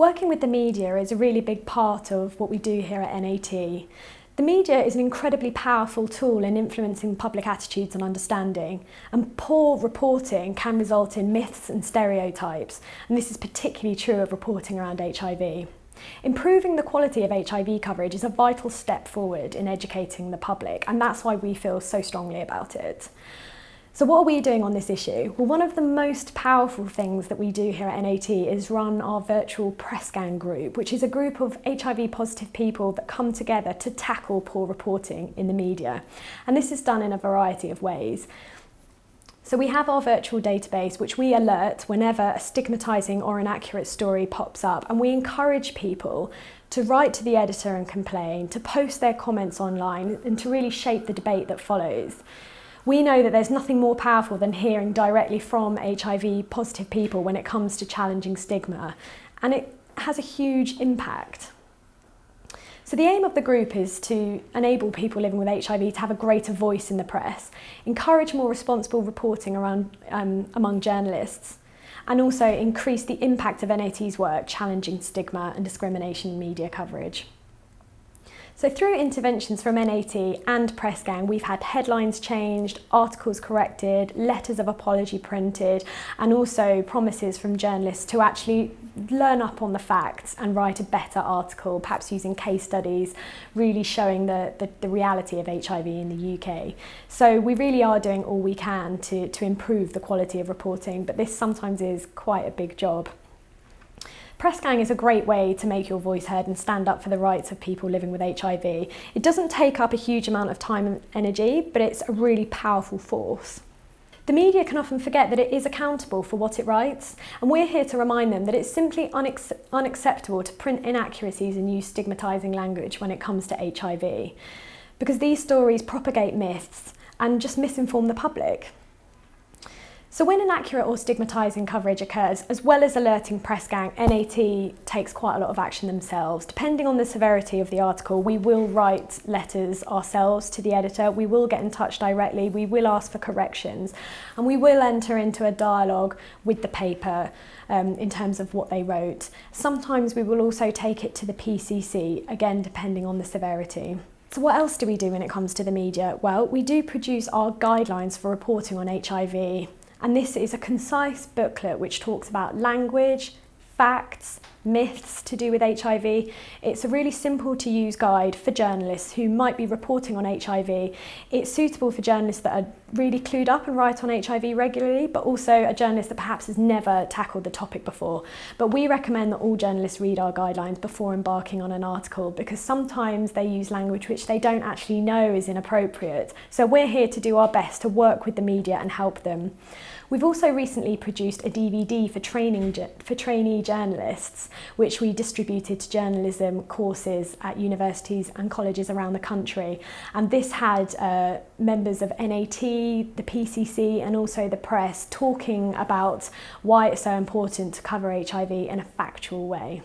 Working with the media is a really big part of what we do here at NAT. The media is an incredibly powerful tool in influencing public attitudes and understanding, and poor reporting can result in myths and stereotypes, and this is particularly true of reporting around HIV. Improving the quality of HIV coverage is a vital step forward in educating the public, and that's why we feel so strongly about it. So what are we doing on this issue? Well, one of the most powerful things that we do here at NAT is run our virtual Pressgang group, which is a group of HIV positive people that come together to tackle poor reporting in the media. And this is done in a variety of ways. So we have our virtual database, which we alert whenever a stigmatising or inaccurate story pops up, and we encourage people to write to the editor and complain, to post their comments online, and to really shape the debate that follows. We know that there's nothing more powerful than hearing directly from HIV positive people when it comes to challenging stigma, and it has a huge impact. So the aim of the group is to enable people living with HIV to have a greater voice in the press, encourage more responsible reporting around, among journalists, and also increase the impact of NAT's work challenging stigma and discrimination in media coverage. So through interventions from NAT and Pressgang, we've had headlines changed, articles corrected, letters of apology printed, and also promises from journalists to actually learn up on the facts and write a better article, perhaps using case studies, really showing the reality of HIV in the UK. So we really are doing all we can to improve the quality of reporting, but this sometimes is quite a big job. Pressgang is a great way to make your voice heard and stand up for the rights of people living with HIV. It doesn't take up a huge amount of time and energy, but it's a really powerful force. The media can often forget that it is accountable for what it writes, and we're here to remind them that it's simply unacceptable to print inaccuracies and use stigmatising language when it comes to HIV, because these stories propagate myths and just misinform the public. So when inaccurate or stigmatising coverage occurs, as well as alerting Pressgang, NAT takes quite a lot of action themselves. Depending on the severity of the article, we will write letters ourselves to the editor, we will get in touch directly, we will ask for corrections, and we will enter into a dialogue with the paper in terms of what they wrote. Sometimes we will also take it to the PCC, again depending on the severity. So what else do we do when it comes to the media? Well, we do produce our guidelines for reporting on HIV. And this is a concise booklet which talks about language, facts, myths to do with HIV. It's a really simple to use guide for journalists who might be reporting on HIV. It's suitable for journalists that are really clued up and write on HIV regularly, but also a journalist that perhaps has never tackled the topic before. But we recommend that all journalists read our guidelines before embarking on an article, because sometimes they use language which they don't actually know is inappropriate. So we're here to do our best to work with the media and help them. We've also recently produced a DVD for trainee journalists, which we distributed to journalism courses at universities and colleges around the country. And this had members of NAT, the PCC and also the press talking about why it's so important to cover HIV in a factual way.